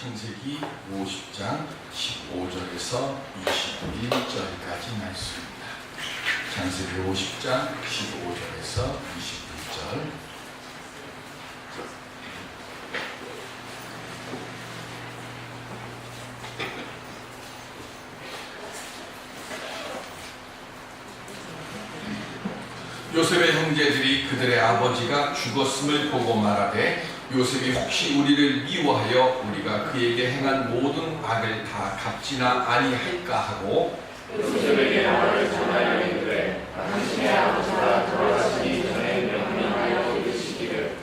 창세기 50장 15절에서 21절까지 말씀입니다. 창세기 50장 15절에서 21절. 요셉의 형제들이 그들의 아버지가 죽었음을 보고 말하되 요셉이 혹시 우리를 미워하여 우리가 그에게 행한 모든 악을 다 갚지나 아니할까 하고 요셉에게 말을 전하여 이르되 당신의 아버지가 돌아가시기 전에 명령하여 이르시기를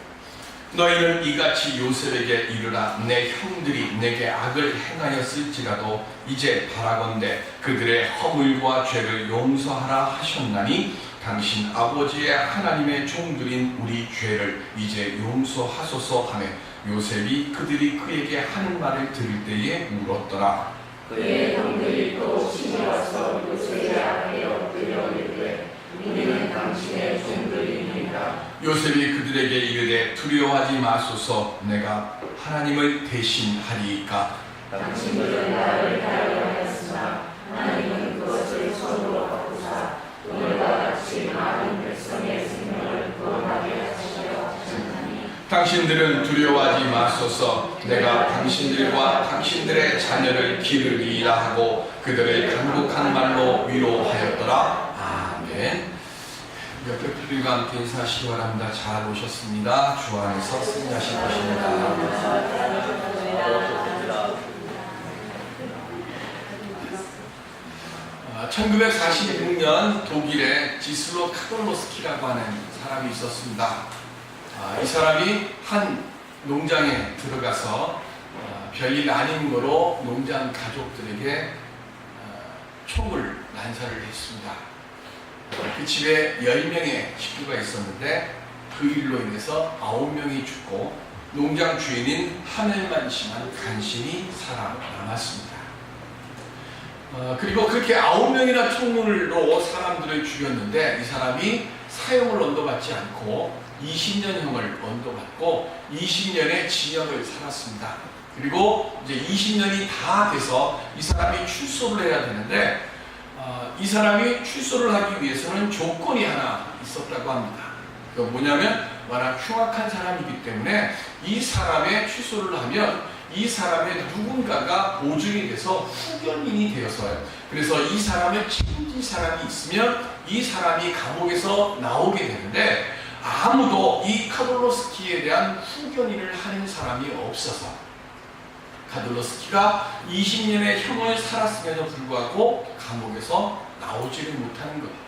너희는 이같이 요셉에게 이르라. 내 형들이 내게 악을 행하였을지라도 이제 바라건대 그들의 허물과 죄를 용서하라 하셨나니 당신 아버지의 하나님의 종들인 우리 죄를 이제 용서하소서 하며 요셉이 그들이 그에게 하는 말을 들을 때에 울었더라. 그의 형들이 또 친히 와서 요셉의 앞에 엎드려 이르되 우리는 당신의 종들이니이다. 요셉이 그들에게 이르되 두려워하지 마소서. 내가 하나님을 대신하리이까. 당신들은 나를 하려 하였으나 하나님은 그것을 손으로 바꾸사 오늘과 같이 많은 백성의 생명을 구원하게 하시려 하셨나니 당신들은 두려워하지 마소서. 내가 당신들과 당신들의 자녀를 기르리이다 하고 그들을 간곡한 말로 위로하였더라. 아멘. 옆에 분들과 함께 인사하시기 바랍니다. 잘 오셨습니다. 주 안에서 승리하실 것입니다. 1946년 독일에 지슬로 카돌로스키라고 하는 사람이 있었습니다. 이 사람이 한 농장에 들어가서 별일 아닌 거로 농장 가족들에게 총을 난사를 했습니다. 그 집에 10명의 식구가 있었는데 그 일로 인해서 9명이 죽고 농장 주인인 하멜만 씨만 간신히 살아남았습니다. 그리고 그렇게 9명이나 총으로 사람들을 죽였는데 이 사람이 사형을 언도받지 않고 20년형을 언도받고 20년의 징역을 살았습니다. 그리고 이제 20년이 다 돼서 이 사람이 출소를 해야 되는데 이 사람이 출소를 하기 위해서는 조건이 하나 있었다고 합니다. 그게 뭐냐면 워낙 흉악한 사람이기 때문에 이 사람의 출소를 하면 이 사람의 누군가가 보증이 돼서 후견인이 되어서요. 그래서 이 사람을 책임질 사람이 있으면 이 사람이 감옥에서 나오게 되는데 아무도 이 카돌로스키에 대한 후견인을 하는 사람이 없어서 카돌로스키가 20년의 형을 살았음에도 불구하고 감옥에서 나오지를 못하는 겁니다.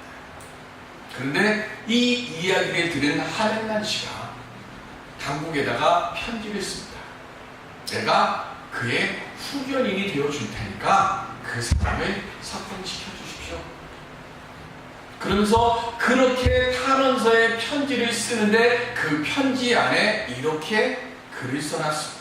그런데 이 이야기를 들은 하멜만 씨가 당국에다가 편지를 씁니다. 내가 그의 후견인이 되어줄 테니까 그 사람을 석방시켜 주십시오. 그러면서 그렇게 탄원서에 편지를 쓰는데 그 편지 안에 이렇게 글을 써놨습니다.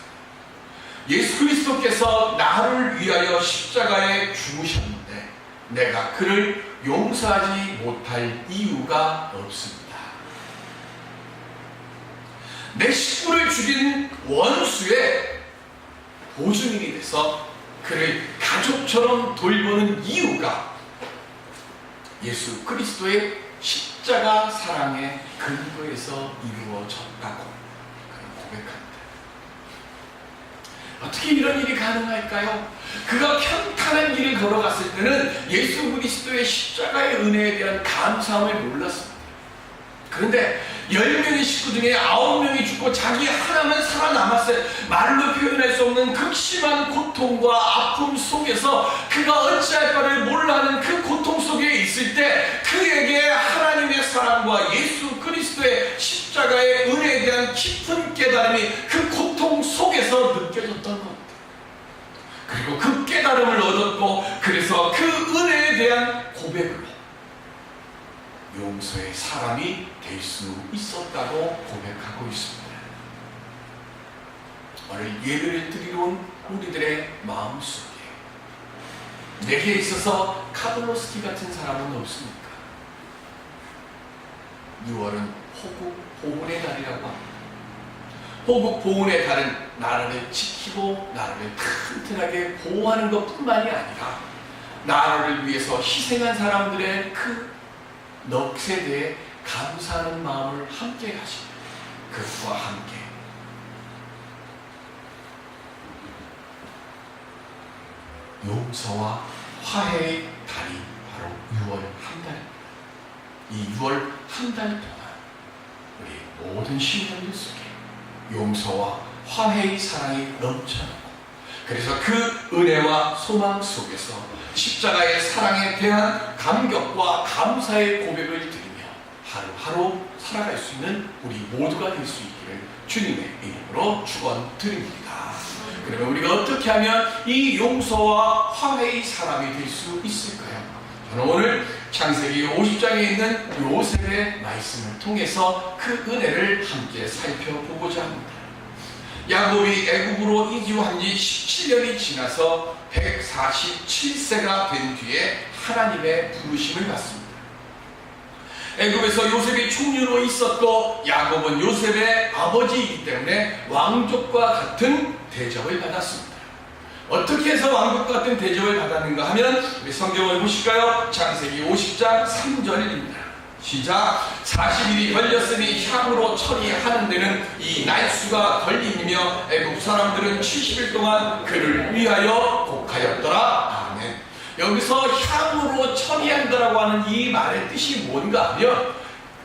예수 그리스도께서 나를 위하여 십자가에 죽으셨는데 내가 그를 용서하지 못할 이유가 없습니다. 내 식구를 죽인 원수의 보증인이 돼서 그를 가족처럼 돌보는 이유가 예수 그리스도의 십자가 사랑의 근거에서 이루어졌다고 고백합니다. 어떻게 이런 일이 가능할까요? 그가 평탄한 길을 걸어갔을 때는 예수 그리스도의 십자가의 은혜에 대한 감사함을 몰랐습니다. 그런데 10명의 식구 중에 9명이 죽고 자기 하나만 살아남았어요. 말로 표현할 수 없는 극심한 고통과 아픔 속에서 그가 어찌할 바를 몰라하는 그 고통 속에 있을 때 그에게 하나님의 사랑과 예수 그리스도의 십자가의 은혜에 대한 깊은 깨달음이 그 고통 속에서 느껴졌던 겁니다. 그리고 그 깨달음을 얻었고 그래서 그 은혜에 대한 고백으로 용서의 사람이 될 수 있었다고 고백하고 있습니다. 오늘 예배를 드리러 온 우리들의 마음속에 내게 있어서 카돌로스키 같은 사람은 없습니까? 6월은 호국의 달이라고 합니다. 호국 보훈의 달은 나라를 지키고 나라를 튼튼하게 보호하는 것뿐만이 아니라 나라를 위해서 희생한 사람들의 그 넋에 대해 감사하는 마음을 함께 가십니다. 그것과 함께 용서와 화해의 달이 바로 6월 한 달입니다. 이 6월 한 달 동안 우리 모든 신령들 속에 용서와 화해의 사랑이 넘쳐나고, 그래서 그 은혜와 소망 속에서 십자가의 사랑에 대한 감격과 감사의 고백을 드리며 하루하루 살아갈 수 있는 우리 모두가 될 수 있기를 주님의 이름으로 축원드립니다. 그러면 우리가 어떻게 하면 이 용서와 화해의 사람이 될 수 있을까요? 저는 오늘 창세기 50장에 있는 요셉의 말씀을 통해서 그 은혜를 함께 살펴보고자 합니다. 야곱이 애굽으로 이주한 지 17년이 지나서 147세가 된 뒤에 하나님의 부르심을 받습니다. 애굽에서 요셉이 총리로 있었고 야곱은 요셉의 아버지이기 때문에 왕족과 같은 대접을 받았습니다. 어떻게 해서 왕족과 같은 대접을 받았는가 하면 우리 성경을 보실까요? 창세기 50장 3절입니다. 시작. 40일이 걸렸으니 향으로 처리하는 데는 이 날수가 걸림이며 애굽 사람들은 70일 동안 그를 위하여 곡하였더라. 아멘. 여기서 향으로 처리한다라고 하는 이 말의 뜻이 뭔가 하면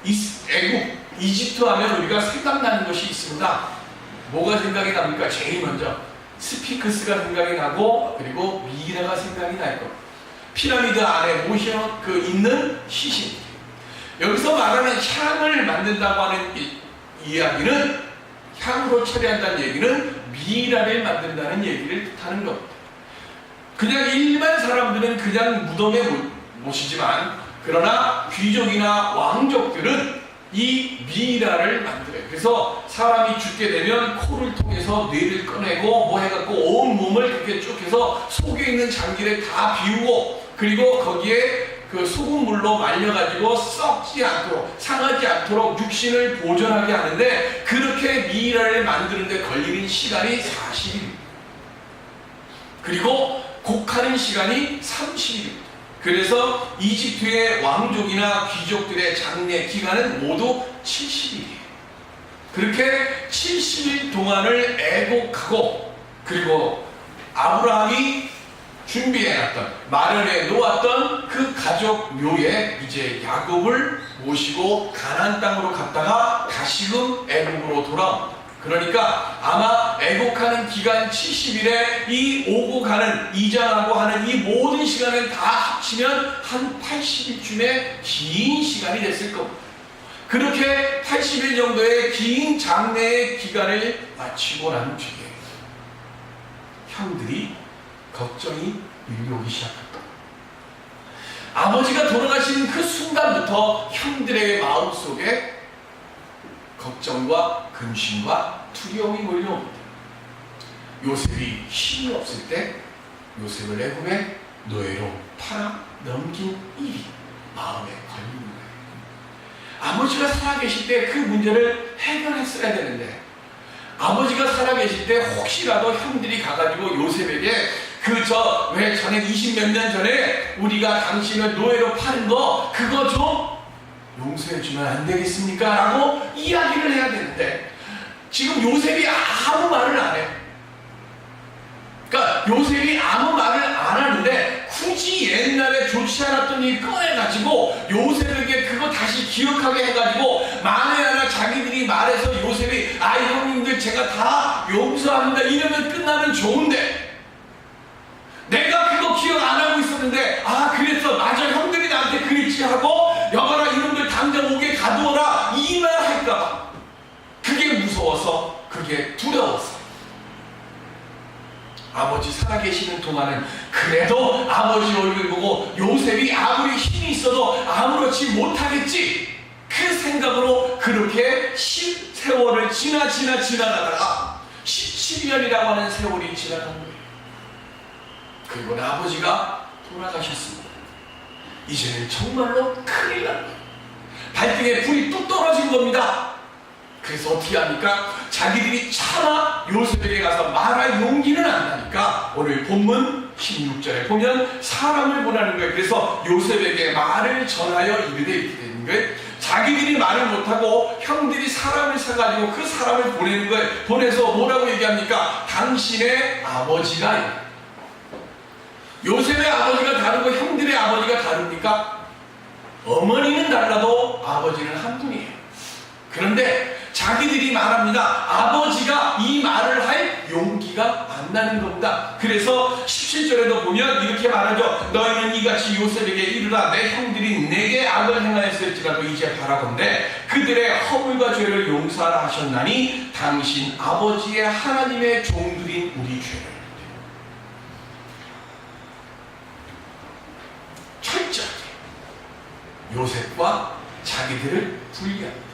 애굽, 이집트 하면 우리가 생각나는 것이 있습니다. 뭐가 생각이 납니까? 제일 먼저 스핑크스가 생각이 나고, 그리고 미이라가 생각이 날 겁니다. 피라미드 안에 모셔 있는 시신. 여기서 말하는 향을 만든다고 하는 이야기는, 향으로 처리한다는 얘기는 미이라를 만든다는 얘기를 뜻하는 겁니다. 그냥 일반 사람들은 그냥 무덤에 모시지만, 그러나 귀족이나 왕족들은 이 미이라를 만들어요. 그래서 사람이 죽게 되면 코를 통해서 뇌를 꺼내고 뭐 해갖고 온 몸을 그렇게 쭉 해서 속에 있는 장기를 다 비우고, 그리고 거기에 그 소금물로 말려가지고 썩지 않도록, 상하지 않도록 육신을 보존하게 하는데, 그렇게 미이라를 만드는데 걸리는 시간이 40일입니다. 그리고 곡하는 시간이 30일입니다. 그래서 이집트의 왕족이나 귀족들의 장례 기간은 모두 70일이에요. 그렇게 70일 동안을 애곡하고, 그리고 아브라함이 준비해놨던, 마련해 놓았던 그 가족 묘에 이제 야곱을 모시고 가나안 땅으로 갔다가 다시금 애국으로 돌아옵니다. 그러니까 아마 애곡하는 기간 70일에 이 오고 가는, 이장하고 하는 이 모든 시간을 다 합치면 한 80일쯤에 긴 시간이 됐을 겁니다. 그렇게 80일 정도의 긴 장례의 기간을 마치고 난 뒤에 형들이 걱정이 밀려오기 시작했다. 아버지가 돌아가신 그 순간부터 형들의 마음속에 걱정과 근심과 두려움이 몰려옵니다. 요셉이 힘이 없을 때 요셉을 애굽의 노예로 팔아 넘긴 일이 마음에 걸리는 거예요. 아버지가 살아계실 때 그 문제를 해결했어야 되는데, 아버지가 살아계실 때 혹시라도 형들이 가가지고 요셉에게 왜 전에 20몇 년 전에 우리가 당신을 노예로 파는 거 그거 좀 용서해 주면 안 되겠습니까? 라고 이야기를 해야 되는데, 지금 요셉이 아무 말을 안 해. 그러니까 요셉이 아무 말을 안 하는데 굳이 옛날에 좋지 않았던 일 꺼내가지고 요셉에게 그거 다시 기억하게 해가지고, 만에 하나 자기들이 말해서 요셉이 형님들 제가 다 용서합니다 이러면 끝나면 좋은데, 내가 그거 기억 안 하고 있었는데 그랬어, 맞아, 형들이 나한테 그랬지 하고 여봐라 이놈들 당장 오게 가두어라 이 말 할까봐, 그게 무서워서, 그게 두려워서 아버지 살아계시는 동안은 그래도 아버지 얼굴 보고 요셉이 아무리 힘이 있어도 아무렇지 못하겠지, 그 생각으로 그렇게 세월을 지나가다가 17년이라고 하는 세월이 지나간 거예요. 그리고 아버지가 돌아가셨습니다. 이제는 정말로 큰일 난 거예요. 발등에 불이 뚝 떨어진 겁니다. 그래서 어떻게 합니까? 자기들이 차마 요셉에게 가서 말할 용기는 안 나니까 오늘 본문 16절에 보면 사람을 보내는 거예요. 그래서 요셉에게 말을 전하여 이르되 이렇게 되는 거예요. 자기들이 말을 못하고 형들이 사람을 사가지고 그 사람을 보내는 거예요. 보내서 뭐라고 얘기합니까? 당신의 아버지가, 요셉의 아버지가 다르고 형들의 아버지가 다릅니까? 어머니는 달라도 아버지는 한 분이에요. 그런데 자기들이 말합니다. 아버지가 이 말을 할 용기가 안 나는 겁니다. 그래서 17절에도 보면 이렇게 말하죠. 너희는 이같이 요셉에게 이르라. 내 형들이 내게 악을 행하였을지라도 이제 바라건대 그들의 허물과 죄를 용서하라 하셨나니 당신 아버지의 하나님의 종들인 우리 죄를 철저하게 요셉과 자기들을 분리합니다.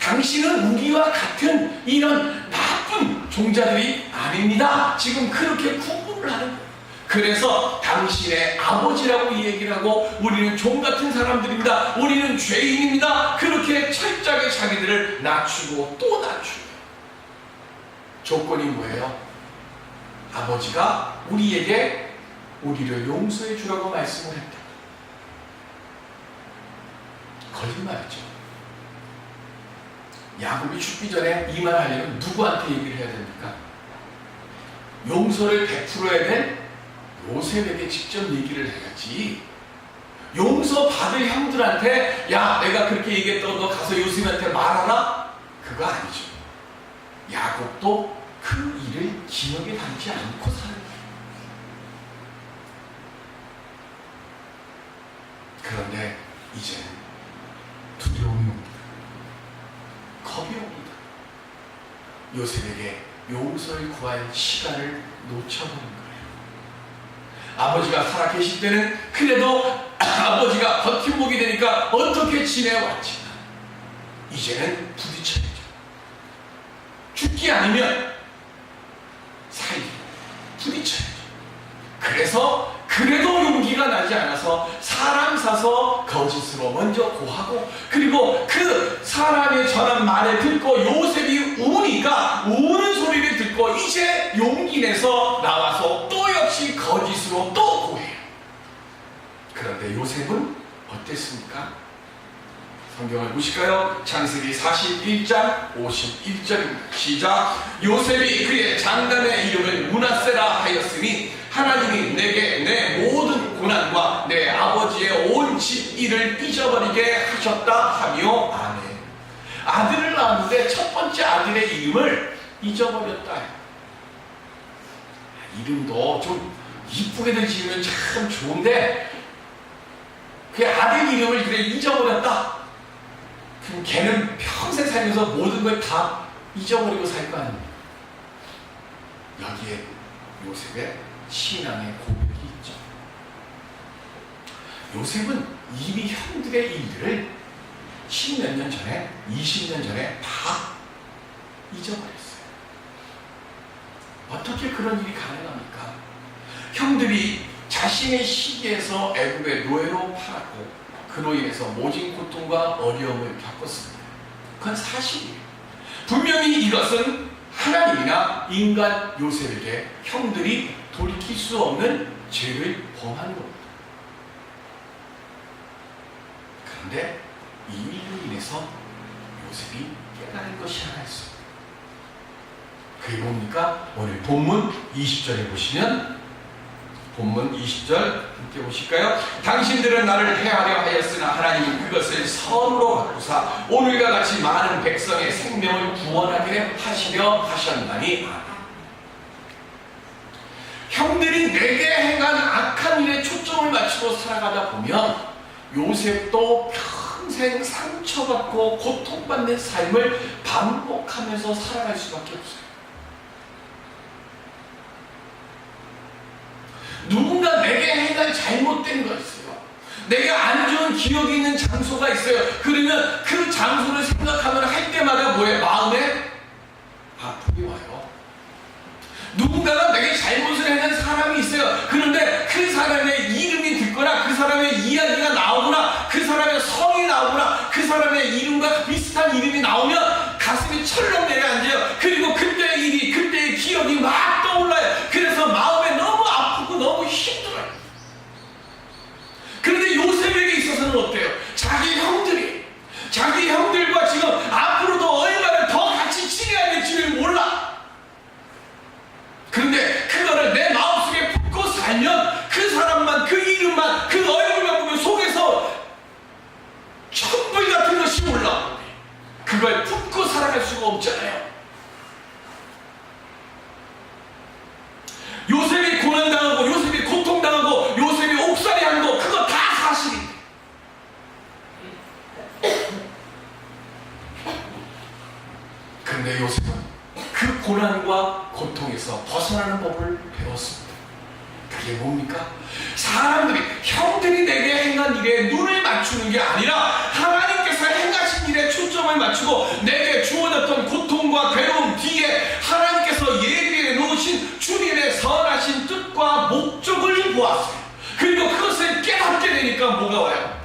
당신은 우리와 같은 이런 나쁜 종자들이 아닙니다. 지금 그렇게 구분을 하는 거예요. 그래서 당신의 아버지라고 얘기를 하고 우리는 종 같은 사람들입니다. 우리는 죄인입니다. 그렇게 철저하게 자기들을 낮추고 또 낮추고. 조건이 뭐예요? 아버지가 우리에게 우리를 용서해 주라고 말씀을 했다. 거짓말이죠. 야곱이 죽기 전에 이 말 하려면 누구한테 얘기를 해야 됩니까? 용서를 베풀어야 될 요셉에게 직접 얘기를 해야지. 용서 받을 형들한테 야 내가 그렇게 얘기했다고 너 가서 요셉한테 말하라? 그거 아니죠. 야곱도 그 일을 기억에 담지 않고 사는 거예요. 그런데 이제는 두려움이 옵니다. 겁이 옵니다. 요셉에게 용서를 구할 시간을 놓쳐버린 거예요. 아버지가 살아계실 때는 그래도 아버지가 버팀목이 되니까 어떻게 지내왔지만 이제는 부딪혀야죠. 죽기 아니면 살기 부딪혀야죠. 그래서 그래도 용기가 나지 않아서 사람 사서 거짓으로 먼저 고하고 그리고 그 사람의 전한 말을 듣고 요셉이 우니까 우는 소리를 듣고 이제 용기 내서 나와서 또 역시 거짓으로 또 고해요. 그런데 요셉은 어땠습니까? 성경을 보실까요? 창세기 41장 51절입니다. 시작. 요셉이 그의 장남의 이름을 므낫세라 하였으니 하나님이 내게 내 모든 고난과 내 아버지의 온 집 일을 잊어버리게 하셨다 하며 아멘. 아들을 낳았는데 첫 번째 아들의 이름을 잊어버렸다. 이름도 좀 이쁘게들 지으면 참 좋은데 그 아들 이름을 그래 잊어버렸다. 그럼 걔는 평생 살면서 모든 걸 다 잊어버리고 살 거 아닙니까? 여기에 요셉의 신앙의 고백이 있죠. 요셉은 이미 형들의 일들을 10몇 년 전에, 20년 전에 다 잊어버렸어요. 어떻게 그런 일이 가능합니까? 형들이 자신의 시기에서 애굽의 노예로 팔았고 그로 인해서 모진 고통과 어려움을 겪었습니다. 그건 사실이에요. 분명히 이것은 하나님이나 인간 요셉에게 형들이 돌이킬 수 없는 죄를 범한 겁니다. 그런데 이 일로 인해서 요셉이 깨달은 것이 하나 있어요. 그게 뭡니까? 오늘 본문 20절에 보시면 본문 20절 함께 보실까요? 당신들은 나를 해하려 하였으나 하나님은 그것을 선으로 바꾸사 오늘과 같이 많은 백성의 생명을 구원하게 하시려 하셨나니. 형들이 내게 행한 악한 일에 초점을 맞추고 살아가다 보면 요셉도 평생 상처받고 고통받는 삶을 반복하면서 살아갈 수밖에 없어요. 누군가 내게 행한 잘못된 거 있어요. 내가 안 좋은 기억이 있는 장소가 있어요. 그러면 그 장소를 생각하면 할 때마다 뭐예요? 마음에 아픔이 와요. 누군가가 내게 잘못을 해낸 사람이 있어요. 그런데 그 사람의 이름이 듣거나 그 사람의 이야기가 나오거나 그 사람의 성이 나오거나 그 사람의 이름과 비슷한 이름이 나오면 가슴이 철렁 내려앉아요. 그리고 그때의 일이, 그때의 기억이 막 떠올라요. 그래서 마음에 너무 아프고 너무 힘들어요. 그런데 요셉에게 있어서는 어때요? 자기 형들과 지금 앞으로도 얼마나 더 같이 지내야 될지를 몰라. 그런데 그거를 내 마음속에 품고 살면 그 사람만, 그 이름만, 그 얼굴만 보면 속에서 천불 같은 것이 올라오는데 그걸 품고 살아갈 수가 없잖아요. 요셉이 고난당하고 요셉이 고통당하고 요셉이 옥살이한 거 그거 다 사실인데 그런데 요셉은 그 고난과 고통에서 벗어나는 법을 배웠습니다. 그게 뭡니까? 사람들이, 형들이 내게 행한 일에 눈을 맞추는 게 아니라 하나님께서 행하신 일에 초점을 맞추고 내게 주어졌던 고통과 괴로움 뒤에 하나님께서 예비해 놓으신 주님의 선하신 뜻과 목적을 보았어요. 그리고 그것을 깨닫게 되니까 뭐가 와요?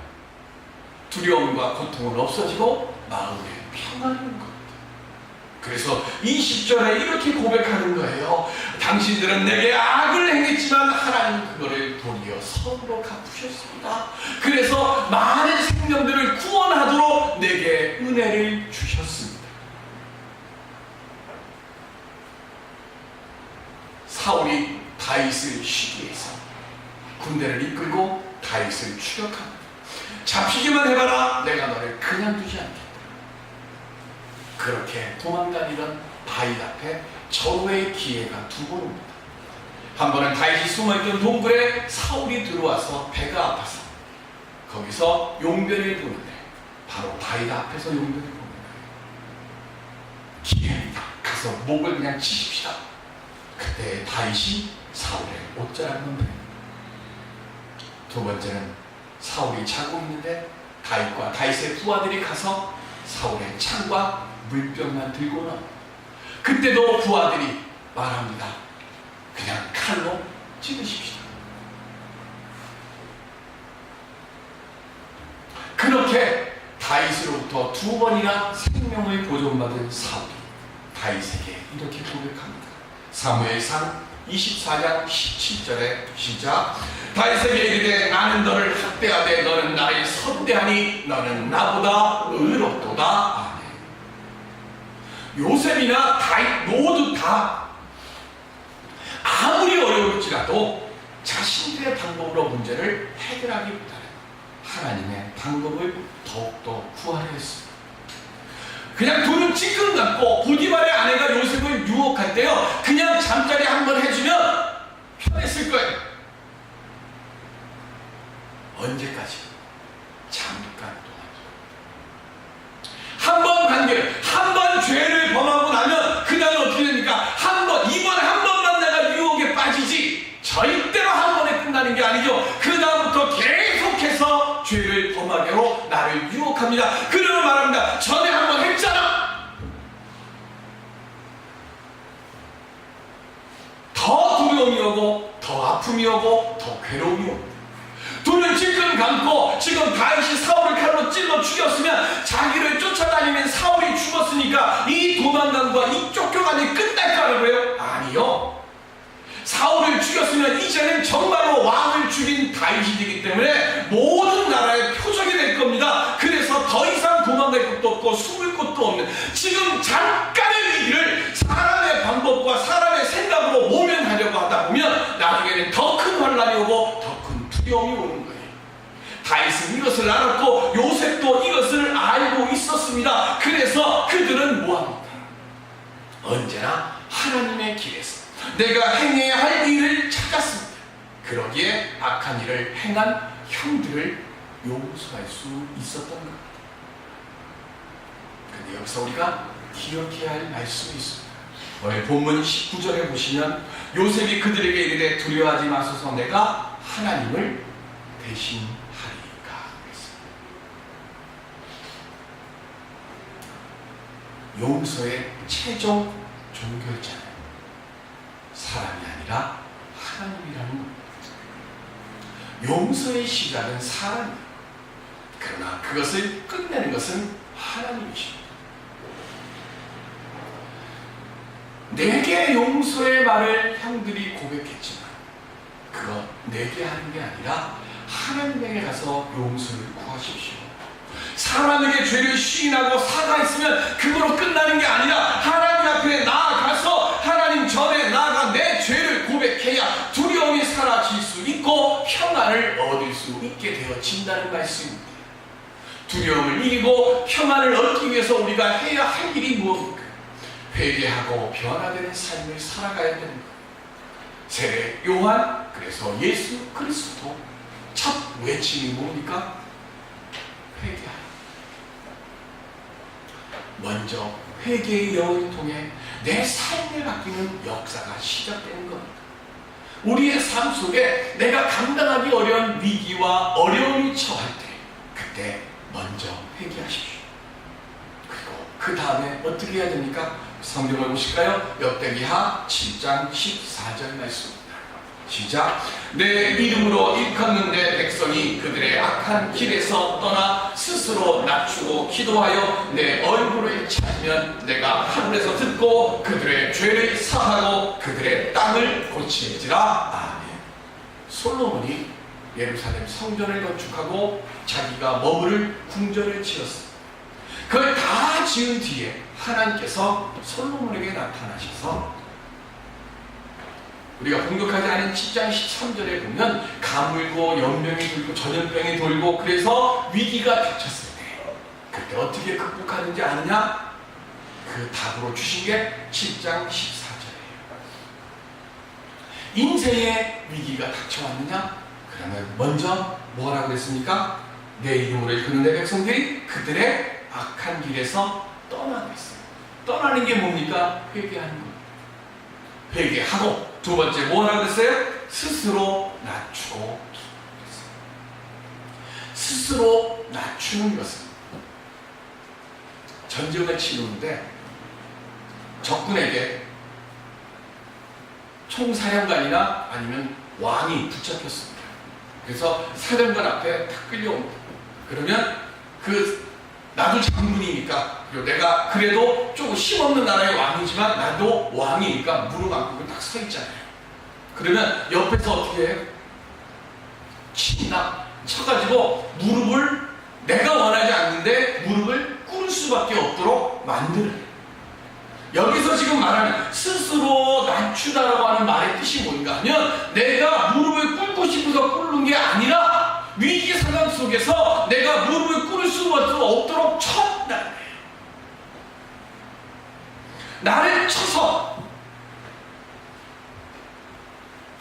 두려움과 고통은 없어지고 마음에 평안이 온 겁니다. 그래서 20절에 이렇게 고백하는 거예요. 당신들은 내게 악을 행했지만 하나님 그거를 도리어 선으로 갚으셨습니다. 그래서 많은 생명들을 구원하도록 내게 은혜를 주셨습니다. 사울이 다윗을 시기해서 군대를 이끌고 다윗을 추격합니다. 잡히기만 해봐라, 내가 너를 그냥 두지 않겠다. 그렇게 도망다니던 다윗 앞에 절호의 기회가 두 번 옵니다. 한 번은 다윗이 숨어있던 동굴에 사울이 들어와서 배가 아파서 거기서 용변을 보는데 바로 다윗 앞에서 용변을 보는 거예요. 기회입니다. 가서 목을 그냥 치십시다. 그때 다윗이 사울의 옷자락을 베입니다. 두 번째는 사울이 자고 있는데 다윗과 다윗의 부하들이 가서 사울의 창과 물병만 들고 나와. 그때도 부하들이 말합니다. 그냥 칼로 찌르십시다. 그렇게 다윗으로부터 두 번이나 생명을 보존받은 사울이 다윗에게 이렇게 고백합니다. 사무엘상 24장 17절에 시작. 다윗에게 이르되 나는 너를 학대하되 너는 나를 선대하니 너는 나보다 의롭도다. 아멘. 요셉이나 다윗 모두 다 아무리 어려울지라도 자신들의 방법으로 문제를 해결하기보다는 하나님의 방법을 더욱더 구하려 했습니다. 그냥 눈을 찔끔 감고 보디발의 아내가 요셉을 유혹할 때요, 그냥 잠자리 한번 해주면 편했을 거예요. 언제까지? 잠깐 동안. 한 번 관계를, 한 번 죄를 범하고 나면 그 다음에 어떻게 됩니까? 한 번, 이번에 한 번만 내가 유혹에 빠지지 절대로 한 번에 끝나는 게 아니죠. 그 다음부터 계속해서 죄를 범하게로 나를 유혹합니다. 그러면 말합니다. 전에 한 번 했잖아. 더 두려움이 오고 더 아픔이 오고 더 괴로움이 오고 눈을 찔끔 감고 지금 다윗이 사울을 칼로 찔러 죽였으면 자기를 쫓아다니는 사울이 죽었으니까 이 도망간과 이 쫓겨간이 끝날 거라고요? 아니요. 사울을 죽였으면 이제는 정말로 왕을 죽인 다윗이 되기 때문에 모든 나라의 표적이 될 겁니다. 그래서 더 이상 도망갈 곳도 없고 숨을 곳도 없는 지금 잠깐의 위기를 사람의 방법과 사람의 생각으로 모면하려고 하다 보면 나중에는 더 큰 환란이 오고 더 큰 두려움이 오는 거예요. 다윗은 이것을 알았고 요셉도 이것을 알고 있었습니다. 그래서 그들은 뭐합니까? 언제나 하나님의 길에서 내가 행해야 할 일을 찾았습니다. 그러기에 악한 일을 행한 형들을 용서할 수 있었던 겁니다. 그런데 여기서 우리가 기억해야 할 말씀이 있습니다. 오늘 본문 19절에 보시면 요셉이 그들에게 이르되 두려워하지 마소서 내가 하나님을 대신하리까 했습니다. 용서의 최종 종결자는 사람이 아니라 하나님이라는 겁니다. 용서의 시작은 사람이에요. 그러나 그것을 끝내는 것은 하나님이십니다. 내게 용서의 말을 형들이 고백했지만 그거 내게 하는 게 아니라 하나님에게 가서 용서를 구하십시오. 사람에게 죄를 시인하고 사과했으면 그거로 끝나는 게 아니라 하나님 앞에 나아가서 하나님 전에 나아가 내 죄를 고백해야 두려움이 사라질 수 있고 평안을 얻을 수 있게 되어진다는 말씀입니다. 두려움을 이기고 평안을 얻기 위해서 우리가 해야 할 일이 무엇입니까? 회개하고 변화되는 삶을 살아가야 되는 것. 세례 요한, 그래서 예수 그리스도 첫 외침이 뭡니까? 회개하라. 먼저 회개의 영을 통해 내 삶을 바뀌는 역사가 시작되는 겁니다. 우리의 삶 속에 내가 감당하기 어려운 위기와 어려움이 처할 때 그때 먼저 회개하십시오. 그리고 그 다음에 어떻게 해야 됩니까? 성경을 보실까요? 역대기하 7장 14절 말씀입니다. 시작. 내 이름으로 일컫는데 백성이 그들의 악한 길에서 떠나 스스로 낮추고 기도하여 내 얼굴을 찾으면 내가 하늘에서 듣고 그들의 죄를 사하고 그들의 땅을 고칠지라. 아멘. 솔로몬이 예루살렘 성전을 건축하고 자기가 머무를 궁전을 지었습니다. 그걸 다 지은 뒤에 하나님께서 솔로몬에게 나타나셔서 우리가 공격하지 않은 7장 13절에 보면 가물고 연병이 돌고 전염병이 돌고 그래서 위기가 닥쳤을 때 그때 어떻게 극복하는지 아느냐? 그 답으로 주신 게 7장 14절이에요. 인생에 위기가 닥쳐왔느냐? 그러면 먼저 뭐라고 그랬습니까? 내 이름으로 일컫는 내 백성들이 그들의 악한 길에서 떠나고 있어요. 떠나는 게 뭡니까? 회개하는 겁니다. 회개하고 두 번째 뭐라고 그랬어요? 스스로 낮추고 그랬어요. 스스로 낮추는 것은 전쟁을 치르는데 적군에게 총사령관이나 아니면 왕이 붙잡혔습니다. 그래서 사령관 앞에 탁 끌려옵니다. 그러면 나도 장군이니까 그리고 내가 그래도 조금 힘없는 나라의 왕이지만 나도 왕이니까 무릎 꿇고 딱 서 있잖아요. 그러면 옆에서 어떻게 해요? 친다 쳐가지고 무릎을 내가 원하지 않는데 무릎을 꿇을 수밖에 없도록 만들어요. 여기서 지금 말하는 스스로 낮추다라고 하는 말의 뜻이 뭔가 하면 내가 무릎을 꿇고 싶어서 꿇는 게 아니라 위기 상황 속에서 내가 무릎을 꿇을 수 없도록 쳤다는 거예요. 나를 쳐서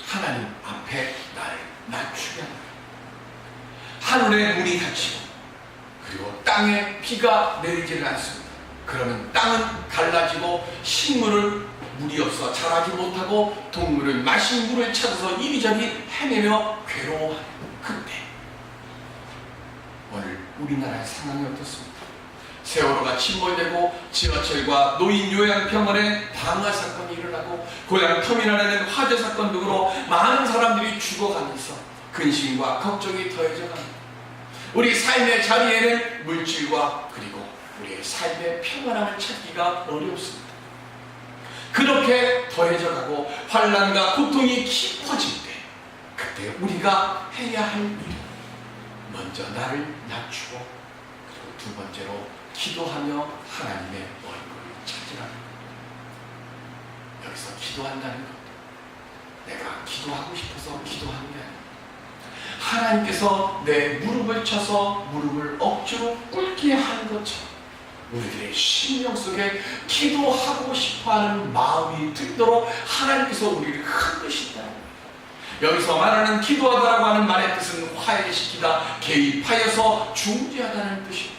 하나님 앞에 나를 낮추게 하는 거예요. 하늘의 문이 닫히고 그리고 땅에 비가 내리지를 않습니다. 그러면 땅은 갈라지고 식물을 물이 없어 자라지 못하고 동물은 마실 물을 찾아서 이리저리 헤매며 괴로워하는 그때 오늘 우리나라의 상황이 어떻습니까? 세월호가 침몰되고 지하철과 노인 요양병원에 방화 사건이 일어나고 고향 터미널에는 화재 사건 등으로 많은 사람들이 죽어가면서 근심과 걱정이 더해져 갑니다. 우리 삶의 자리에는 물질과 그리고 우리의 삶의 평안함을 찾기가 어렵습니다. 그렇게 더해져가고 환난과 고통이 깊어질 때 그때 우리가 해야 할 일은 먼저 나를 낮추고 그리고 두 번째로 기도하며 하나님의 얼굴을 찾으라는 것. 여기서 기도한다는 것. 내가 기도하고 싶어서 기도하는 게 아니라 하나님께서 내 무릎을 쳐서 무릎을 억지로 꿇게 하는 것처럼 우리들의 심령 속에 기도하고 싶어하는 마음이 들도록 하나님께서 우리를 흔드신다는 거예요. 여기서 말하는 기도하다라고 하는 말의 뜻은 화해시키다, 개입하여서 중재하다는 뜻입니다.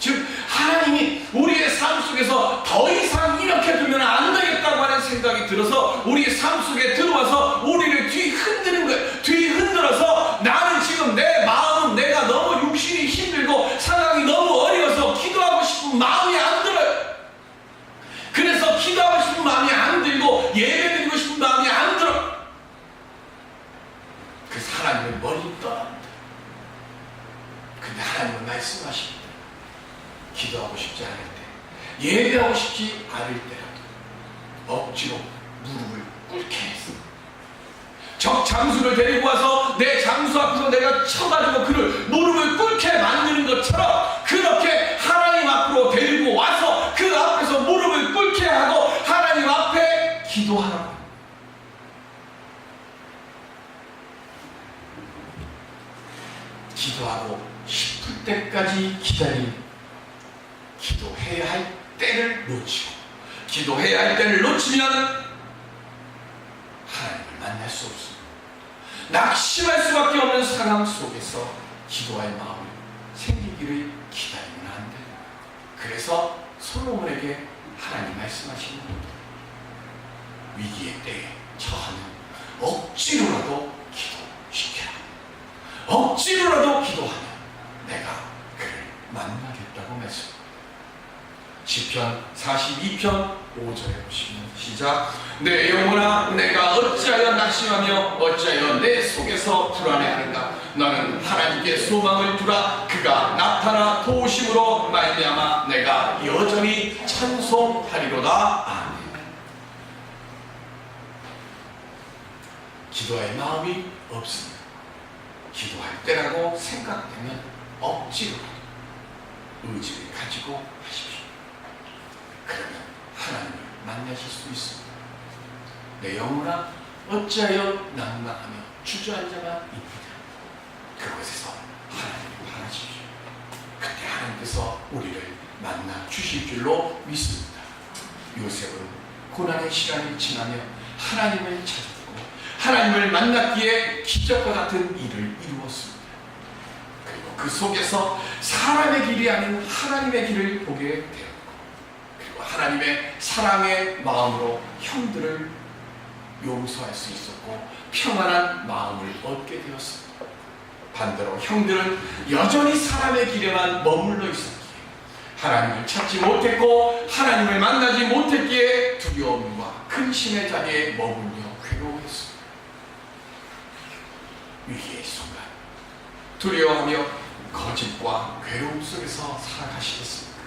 즉 하나님이 우리의 삶 속에서 더 이상 이렇게 두면 안 되겠다고 하는 생각이 들어서 우리의 삶 속에 들어와서 우리를 뒤흔드는 거예요. 뒤흔들어서 나는 지금 내 마음은 내가 너무 육신이 힘들고 상황이 너무 어려워서 기도하고 싶은 마음이 안 들어요. 그래서 기도하고 싶은 마음이 안 들고 예배드리고 싶은 마음이 안 들어. 그래서 하나님을 멀리 떠납니다. 근데 하나님은 말씀하십니다. 기도하고 싶지 않을 때, 예배하고 싶지 않을 때라도 억지로 무릎을 꿇게 했어. 적 장수를 데리고 와서 내 장수 앞에서 내가 쳐가지고 그를 무릎을 꿇게 만드는 것처럼 그렇게 하나님 앞으로 데리고 와서 그 앞에서 무릎을 꿇게 하고 하나님 앞에 기도하라고. 기도하고 싶을 때까지 기다린, 기도해야 할 때를 놓치고 기도해야 할 때를 놓치면 하나님을 만날 수 없습니다. 낙심할 수밖에 없는 상황 속에서 기도할 마음이 생기기를 기다리면 안 됩니다. 그래서 솔로몬에게 하나님 말씀하시는 겁니다. 위기의 때에 처하면 억지로라도 기도시켜라. 억지로라도 기도하면 내가 그를 만나겠다고 말씀합니다. 시편 42편 5절에 보시면 시작. 내 영혼아 내가 어찌하여 낙심하며 어찌하여 내 속에서 불안해하는가. 너는 하나님께 소망을 두라. 그가 나타나 도우심으로 말미암아 내가 여전히 찬송하리로다. 아멘. 기도할 마음이 없습니다. 기도할 때라고 생각되면 억지로라도 의지를 가지고 하십시오. 그러면 하나님을 만나실 수 있습니다. 내 영혼아 어찌하여 낭망하며 주저앉아만 있느냐. 그곳에서 하나님을 바라십시오. 그때 하나님께서 우리를 만나 주실 줄로 믿습니다. 요셉은 고난의 시간이 지나며 하나님을 찾았고 하나님을 만났기에 기적과 같은 일을 이루었습니다. 그리고 그 속에서 사람의 길이 아닌 하나님의 길을 보게 되었고 그리고 하나님의 사랑의 마음으로 형들을 용서할 수 있었고 평안한 마음을 얻게 되었습니다. 반대로 형들은 여전히 사람의 길에만 머물러 있었기에 하나님을 찾지 못했고 하나님을 만나지 못했기에 두려움과 근심의 자리에 머물며 괴로워했습니다. 위기의 순간 두려워하며 거짓과 괴로움 속에서 살아가시겠습니까?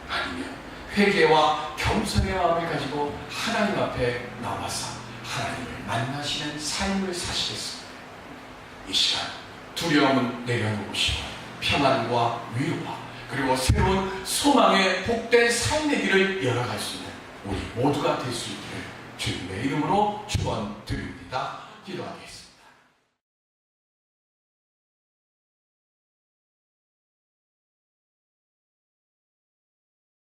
아니면 회개와 겸손의 마음을 가지고 하나님 앞에 나와서 하나님을 만나시는 삶을 사시겠습니까? 이 시간 두려움은 내려놓으시고 평안과 위로와 그리고 새로운 소망의 복된 삶의 길을 열어갈 수 있는 우리 모두가 될 수 있기를 주님의 이름으로 축원드립니다. 기도하겠습니다.